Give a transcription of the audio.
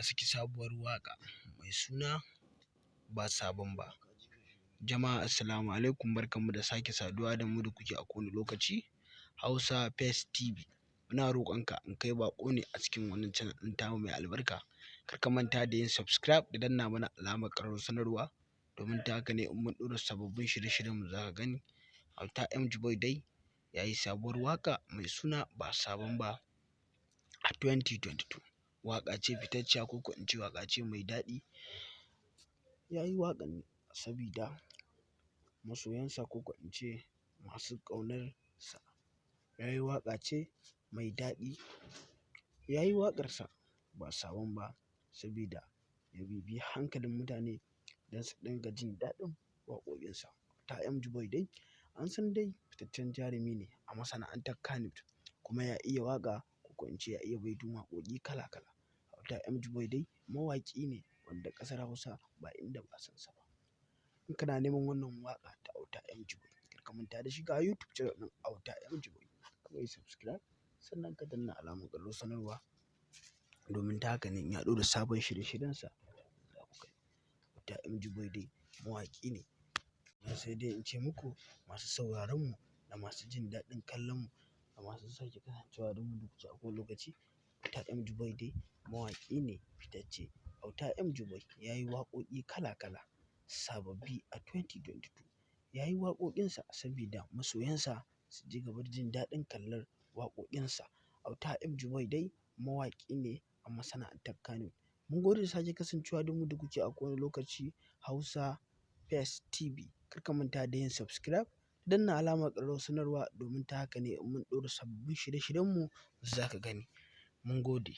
saki sabuwar waƙa mai suna ba sabon ba. Jama'a assalamu alaikum, barkanmu da sake saduwa da mu da kuke a kowane lokaci. Hausa Face TV, muna roƙonka in kai baƙo ne a cikin wannan channel ɗin tamu mai albarka. Kar ka manta da yin subscribe da danna mana alamar ƙararrawar sanarwa, domin ta haka ne in mun ɗora sababbin shirye-shiryen mu za ka gani. Auta MG Boy dai ya yi sabuwar waƙa mai suna ba sabon ba a 2022. Waƙa ce fitacciya, ko in ce waƙa ce mai daɗi. Ya yi waƙan ne sabida masoyansa, ko in ce masu ƙaunarsa. Ya yi waƙa ce mai daɗi. Ya yi waƙarsa ba sabon ba sabida ya bibiyi hankalin mutane don su dinga jin daɗin waƙoƙinsa. Auta MG Boy dai an san dai fitaccen jarumi ne a masana'antar Kannywood, kuma ya iya waƙa, ko in ce ya iya baitun waƙoƙi kala-kala. Auta MG Boy dai mawaƙi ne wanda ƙasar Hausa ba inda ba a san sa ba. In kana neman wannan waƙa ta Auta MG Boy, kar ka manta da shiga YouTube channel ɗin Auta MG Boy, ka yi subscribe, sannan ka danna alamar ƙararrawar sanarwa, domin ta haka ne in ya ɗora sabon shirye-shiryensa za ku gani. Auta MG Boy dai mawaƙi ne. Sai dai in ce muku, masu sauraron mu da masu jin daɗin kallon mu da masu sake kasancewa da mu da kuke a kowane lokaci, Auta MG Boy dai mawaƙi ne fitacce. Auta MG Boy ya yi waƙoƙi kala-kala sababbi a 2022. Ya yi waƙoƙinsa sabida masoyansa su ji gaba da jin daɗin kallon waƙoƙinsa. Auta MG Boy dai mawaƙi ne a masana'antar Kannywood. Mun gode da sake kasancewa da mu da kuke a kowane lokaci. Hausa Face TV, kar ka manta da yin subscribe, danna alamar ƙararrawar sanarwa, domin ta haka ne in mun ɗora sababbin shirye-shiryen mu za ka gani. Mun gode.